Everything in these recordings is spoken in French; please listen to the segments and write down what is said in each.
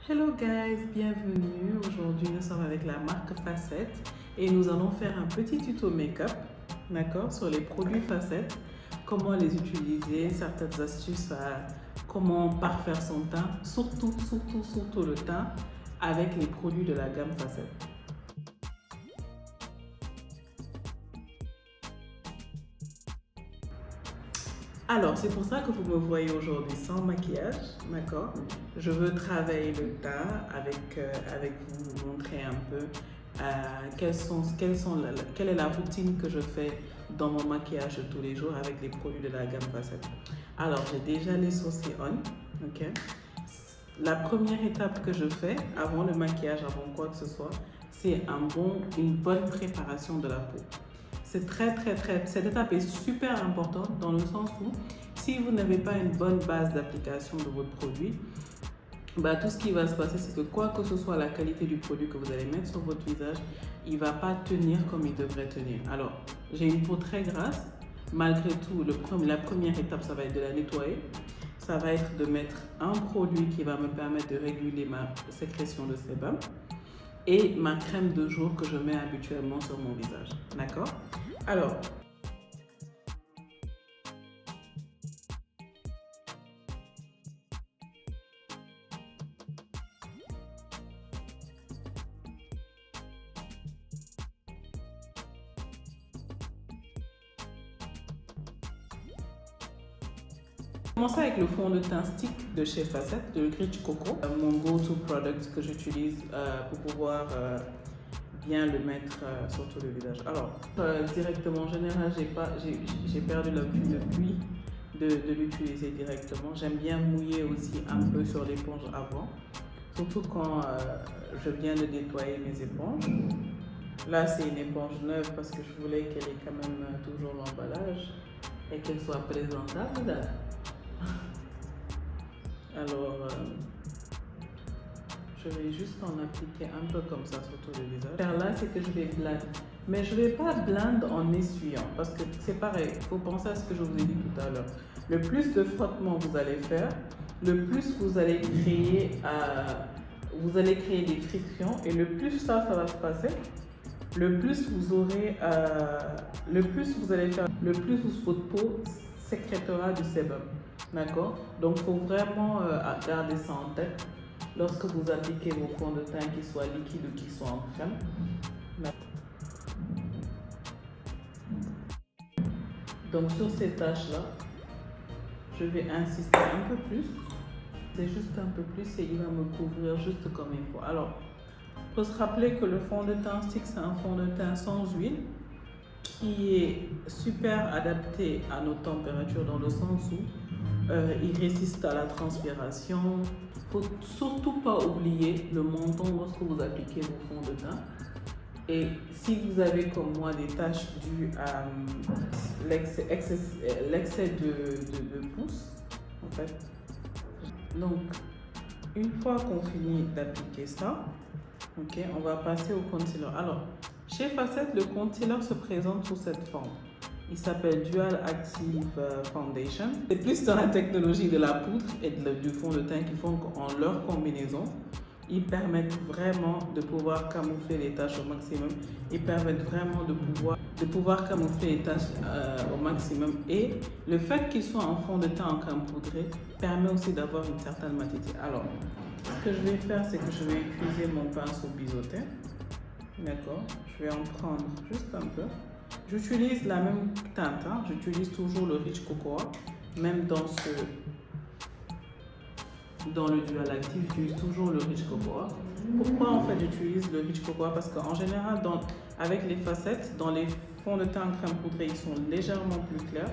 Hello guys, bienvenue. Aujourd'hui nous sommes avec la marque Facette et nous allons faire un petit tuto make-up, d'accord, sur les produits Facette, comment les utiliser, certaines astuces à comment parfaire son teint, surtout le teint avec les produits de la gamme Facette. Alors, c'est pour ça que vous me voyez aujourd'hui sans maquillage, d'accord? Je veux travailler le teint avec vous, montrer un peu quelle est la routine que je fais dans mon maquillage de tous les jours avec les produits de la gamme Facette. Alors, j'ai déjà les sourcils on, ok? La première étape que je fais avant le maquillage, avant quoi que ce soit, c'est une bonne préparation de la peau. Cette étape est super importante dans le sens où si vous n'avez pas une bonne base d'application de votre produit, tout ce qui va se passer, c'est que quoi que ce soit la qualité du produit que vous allez mettre sur votre visage, il ne va pas tenir comme il devrait tenir. Alors, j'ai une peau très grasse. Malgré tout, la première étape, ça va être de la nettoyer. Ça va être de mettre un produit qui va me permettre de réguler ma sécrétion de sébum et ma crème de jour que je mets habituellement sur mon visage. D'accord? Alors, commencer avec le fond de teint stick de chez Facette, de Rich Coco, mon go-to product que j'utilise pour pouvoir bien le mettre sur tout le visage. Alors, directement, en général, j'ai perdu l'habitude depuis de l'utiliser directement. J'aime bien mouiller aussi un peu sur l'éponge avant, surtout quand je viens de nettoyer mes éponges. Là, c'est une éponge neuve parce que je voulais qu'elle ait quand même toujours l'emballage et qu'elle soit présentable. Alors, je vais juste en appliquer un peu comme ça sur tout le visage. Faire là, c'est que je vais blend. Mais je ne vais pas blend en essuyant parce que c'est pareil, il faut penser à ce que je vous ai dit tout à l'heure. Le plus de frottement vous allez faire, le plus vous allez créer des frictions et le plus ça va se passer, le plus vous aurez, le plus vous allez faire, le plus votre peau sécrétera du sébum. D'accord? Donc, il faut vraiment garder ça en tête lorsque vous appliquez vos fonds de teint, qu'ils soient liquides ou qu'ils soient en crème. Donc, sur ces taches-là, je vais insister un peu plus. C'est juste un peu plus et il va me couvrir juste comme il faut. Alors, il faut se rappeler que le fond de teint stick, c'est un fond de teint sans huile qui est super adapté à nos températures dans le sens où il résiste à la transpiration. Il ne faut surtout pas oublier le menton lorsque vous appliquez vos fonds de teint. Et si vous avez comme moi des taches dues à l'excès de pousse, en fait. Donc, une fois qu'on finit d'appliquer ça, ok, on va passer au concealer. Alors, chez Facette, le concealer se présente sous cette forme. Il s'appelle Dual Active Foundation. C'est plus dans la technologie de la poudre et du fond de teint qui font qu'en leur combinaison, ils permettent vraiment de pouvoir camoufler les taches au maximum. Ils permettent vraiment de pouvoir camoufler les taches au maximum. Et le fait qu'ils soient en fond de teint en crème poudrée permet aussi d'avoir une certaine matité. Alors, ce que je vais faire, c'est que je vais utiliser mon pinceau biseauté. D'accord? Je vais en prendre juste un peu. J'utilise la même teinte, hein? J'utilise toujours le Rich Cocoa, même dans le Dual Active, j'utilise toujours le Rich Cocoa. Pourquoi en fait j'utilise le Rich Cocoa? Parce qu'en général, avec les facettes, dans les fonds de teint en crème poudrée, ils sont légèrement plus clairs.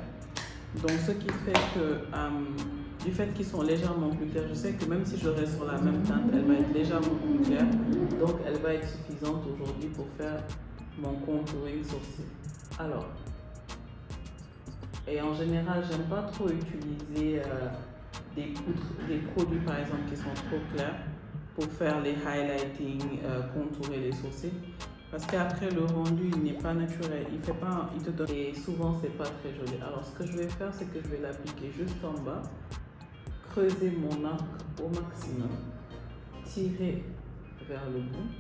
Donc ce qui fait que, du fait qu'ils sont légèrement plus clairs, je sais que même si je reste sur la même teinte, elle va être légèrement plus claire. Donc elle va être suffisante aujourd'hui pour faire mon contouring sourcil. Alors, et en général, j'aime pas trop utiliser des produits par exemple qui sont trop clairs pour faire les highlighting, contourer les sourcils. Parce qu'après le rendu, il n'est pas naturel, il te donne, et souvent c'est pas très joli. Alors ce que je vais faire, c'est que je vais l'appliquer juste en bas, creuser mon arc au maximum. tirer vers le bout.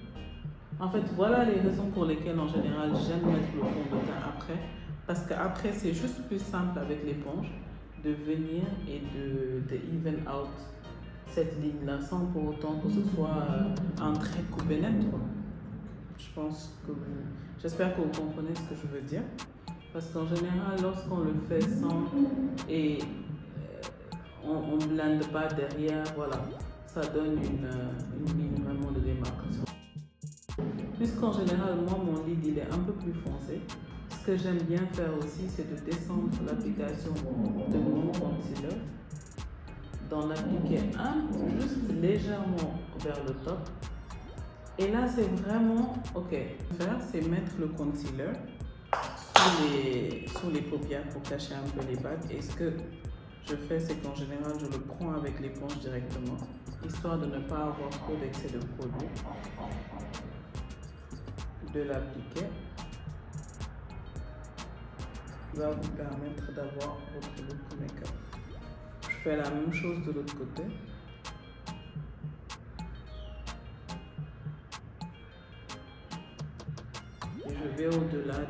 En fait, voilà les raisons pour lesquelles en général j'aime mettre le fond de teint après. Parce qu'après, c'est juste plus simple avec l'éponge de venir et de even out cette ligne-là sans pour autant que ce soit un trait coupé net. Je pense que j'espère que vous comprenez ce que je veux dire. Parce qu'en général, lorsqu'on le fait sans et on ne blende pas derrière, voilà, ça donne une ligne vraiment de démarcation. Puisqu'en général, moi, mon lid, il est un peu plus foncé. Ce que j'aime bien faire aussi, c'est de descendre l'application de mon concealer, d'en appliquer juste légèrement vers le top. Et là, c'est vraiment, ok, faire, c'est mettre le concealer sous les paupières pour cacher un peu les bagues. Et ce que je fais, c'est qu'en général, je le prends avec l'éponge directement, histoire de ne pas avoir trop d'excès de produit, de l'appliquer. Va vous permettre d'avoir votre look make-up. Je fais la même chose de l'autre côté. Et je vais au-delà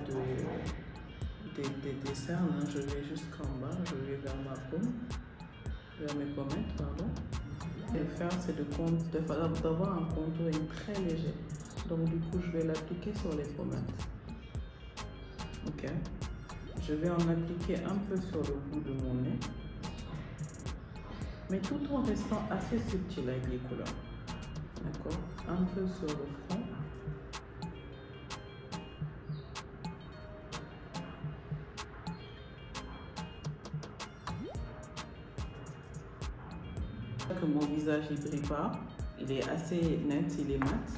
des cernes, hein. Je vais jusqu'en bas, je vais vers ma paume, vers mes pommettes, pardon. Et le faire, c'est d'avoir un contouring très léger. Donc du coup, je vais l'appliquer sur les pommettes. Ok. Je vais en appliquer un peu sur le bout de mon nez, mais tout en restant assez subtil avec les couleurs. D'accord? Un peu sur le front. Que mon visage ne brille pas, il est assez net, il est mat.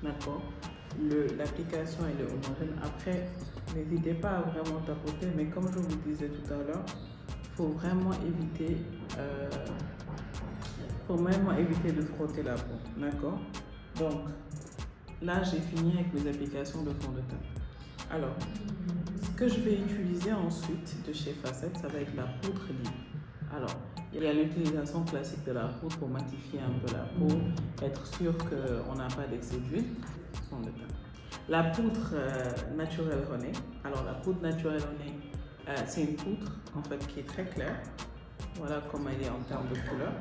D'accord? L'application elle est homogène. Après, n'hésitez pas à vraiment tapoter, mais comme je vous disais tout à l'heure, il faut vraiment éviter de frotter la peau. D'accord? Donc, là, j'ai fini avec mes applications de fond de teint. Alors, ce que je vais utiliser ensuite de chez Facette, ça va être la poudre libre. Alors, il y a l'utilisation classique de la poudre pour matifier un peu la peau, être sûr qu'on n'a pas d'excès d'huile. La poudre naturelle Honey. Alors la poudre naturelle Honey, c'est une poudre en fait qui est très claire. Voilà comme elle est en termes de couleur,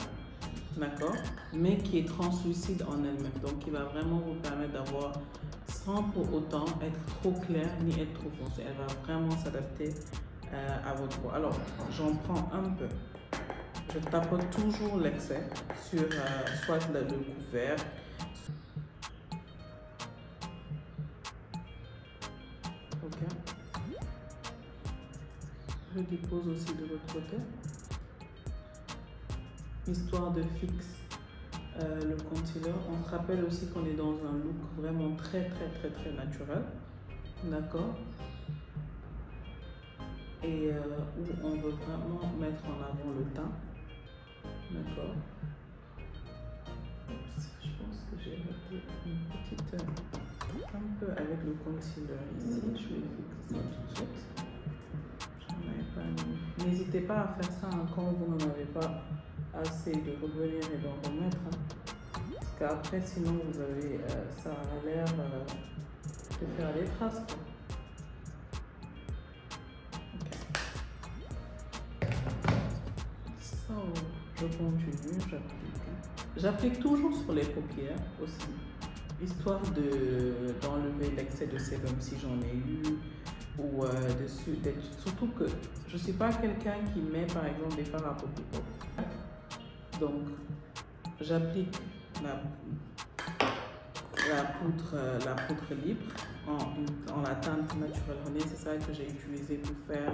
d'accord, mais qui est translucide en elle-même. Donc qui va vraiment vous permettre d'avoir, sans pour autant être trop clair ni être trop foncé. Elle va vraiment s'adapter à votre peau. Alors j'en prends un peu. Je tapote toujours l'excès sur soit le couvert. Ok. Je dépose aussi de l'autre côté, histoire de fixer le concealer. On se rappelle aussi qu'on est dans un look vraiment très naturel, d'accord, et où on veut vraiment mettre en avant le teint, d'accord. Je pense que j'ai raté une petite un peu avec le concealer ici. Je vais fixer ça tout de suite. J'en avais pas mis. N'hésitez pas à faire ça quand vous n'en avez pas assez, de revenir et d'en remettre. Parce qu'après, sinon, vous avez ça a l'air de faire des traces. Okay. So, je continue, j'applique. J'applique toujours sur les paupières aussi, histoire d'enlever l'excès de sérum si j'en ai eu, ou surtout que je ne suis pas quelqu'un qui met par exemple des fards à paupières. Donc j'applique la poudre libre en la teinte naturelle Honey. C'est ça que j'ai utilisé pour faire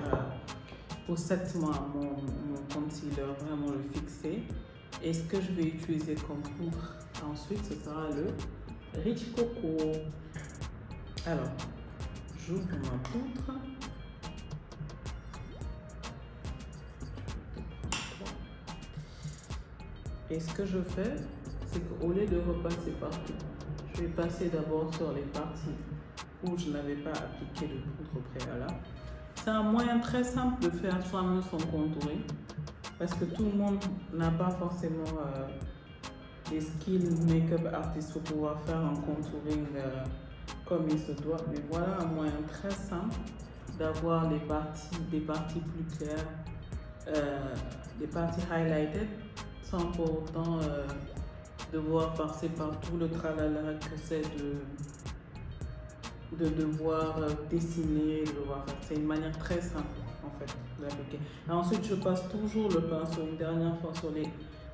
pour cette mois mon concealer, vraiment le fixer. Et ce que je vais utiliser comme poudre ensuite, ce sera le Rich Coco. Alors, j'ouvre ma poudre. Et ce que je fais, c'est qu'au lieu de repasser partout, je vais passer d'abord sur les parties où je n'avais pas appliqué de poudre au préalable. C'est un moyen très simple de faire soi-même son contouring, parce que tout le monde n'a pas forcément les skills make-up artistes pour pouvoir faire un contouring comme il se doit. Mais voilà un moyen très simple d'avoir des parties plus claires, des parties highlighted, sans pour autant devoir passer par tout le tralala que c'est de devoir dessiner, de devoir faire. C'est une manière très simple en fait d'appliquer. Ensuite, je passe toujours le pinceau une dernière fois sur les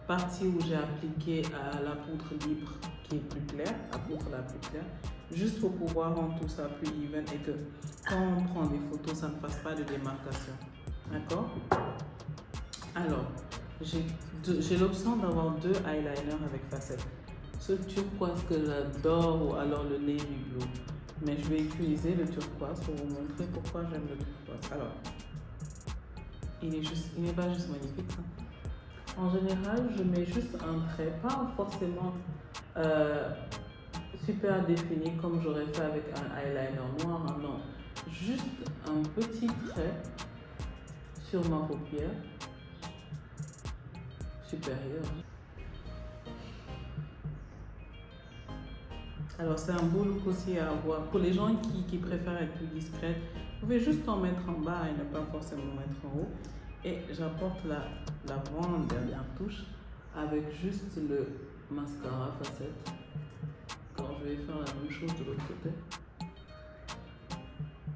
partie où j'ai appliqué la poudre libre qui est plus claire, la poudre la plus claire, juste pour pouvoir rendre tout ça plus even et que quand on prend des photos, ça ne fasse pas de démarcation. D'accord? Alors, j'ai l'option d'avoir 2 eyeliners avec facettes. Ce turquoise que j'adore ou alors le navy blue. Mais je vais utiliser le turquoise pour vous montrer pourquoi j'aime le turquoise. Alors, il n'est pas juste magnifique, ça. En général, je mets juste un trait, pas forcément super défini comme j'aurais fait avec un eyeliner noir, hein, non. Juste un petit trait sur ma paupière supérieure. Alors c'est un beau look aussi à avoir. Pour les gens qui préfèrent être plus discrètes, vous pouvez juste en mettre en bas et ne pas forcément mettre en haut. Et j'apporte l'avant-dernière touche avec juste le mascara facette. Quand je vais faire la même chose de l'autre côté.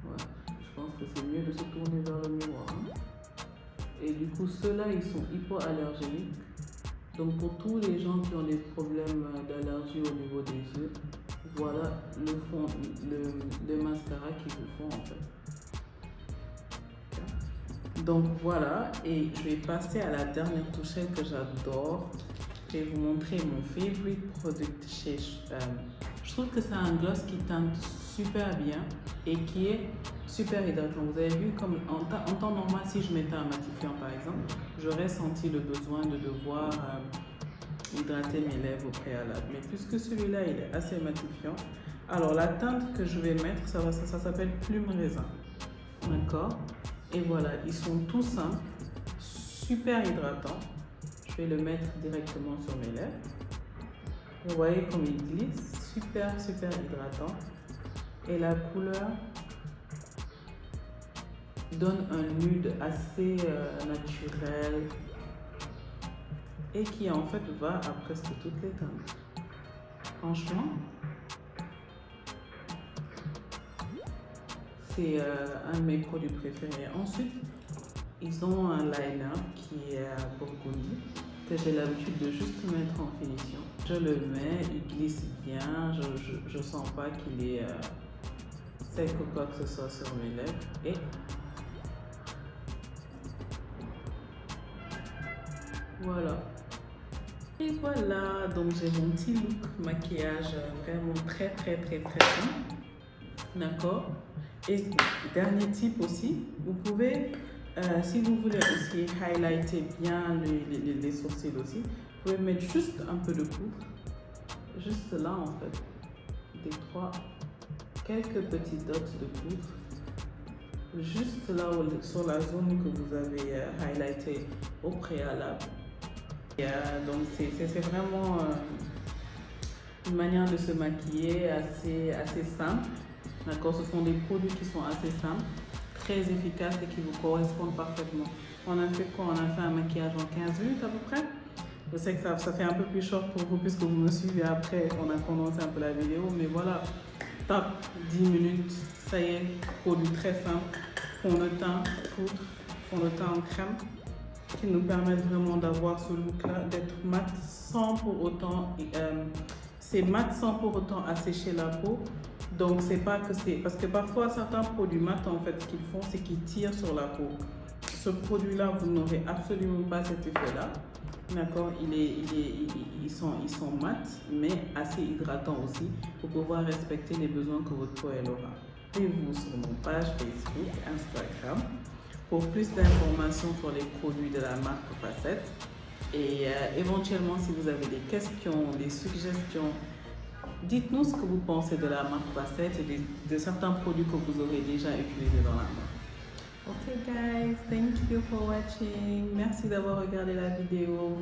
Ouais, je pense que c'est mieux de se tourner vers le miroir. Hein. Et du coup, ceux-là, ils sont hypoallergéniques. Donc pour tous les gens qui ont des problèmes d'allergie au niveau des yeux, voilà le mascara qu'il vous faut en fait. Donc voilà, et je vais passer à la dernière touchette que j'adore. Je vais vous montrer mon favorite product chez... je trouve que c'est un gloss qui teinte super bien et qui est super hydratant. Vous avez vu, comme en temps normal, si je mettais un matifiant par exemple, j'aurais senti le besoin de devoir hydrater mes lèvres au préalable. Mais puisque celui-là, il est assez matifiant, alors la teinte que je vais mettre, ça s'appelle Plume Raisin. D'accord? Et voilà, ils sont tout simples, super hydratants. Je vais le mettre directement sur mes lèvres. Vous voyez comme il glisse, super hydratant. Et la couleur donne un nude assez naturel et qui en fait va à presque toutes les teintes. Franchement, c'est un de mes produits préférés. Ensuite, ils ont un liner qui est à Burgundy que j'ai l'habitude de juste mettre en finition. Je le mets, il glisse bien, je sens pas qu'il est sec ou quoi que ce soit sur mes lèvres. Et voilà. Et voilà, donc j'ai mon petit look maquillage vraiment très simple. D'accord? Et dernier tip aussi, vous pouvez, si vous voulez aussi highlighter bien les sourcils aussi, vous pouvez mettre juste un peu de poudre, juste là en fait, quelques petits dots de poudre, juste là sur la zone que vous avez highlighté au préalable. Et, donc c'est vraiment une manière de se maquiller assez simple. D'accord, ce sont des produits qui sont assez simples, très efficaces et qui vous correspondent parfaitement. On a fait quoi? On a fait un maquillage en 15 minutes à peu près. Je sais que ça fait un peu plus short pour vous puisque vous me suivez après. On a commencé un peu la vidéo, mais voilà, top, 10 minutes, ça y est, produit très simple, fond de teint, poudre, fond de teint en crème, qui nous permettent vraiment d'avoir ce look-là, d'être mat sans pour autant, c'est mat sans pour autant assécher la peau. Donc c'est pas que c'est, parce que parfois certains produits mat en fait ce qu'ils font c'est qu'ils tirent sur la peau. Ce produit-là vous n'aurez absolument pas cet effet-là. D'accord, ils sont mat mais assez hydratants aussi pour pouvoir respecter les besoins que votre peau elle aura. Suivez-vous sur mon page Facebook, Instagram pour plus d'informations sur les produits de la marque Facette. Et éventuellement, si vous avez des questions, des suggestions, dites-nous ce que vous pensez de la marque Facette et de certains produits que vous aurez déjà utilisés dans la marque. Ok guys, thank you for watching. Merci d'avoir regardé la vidéo.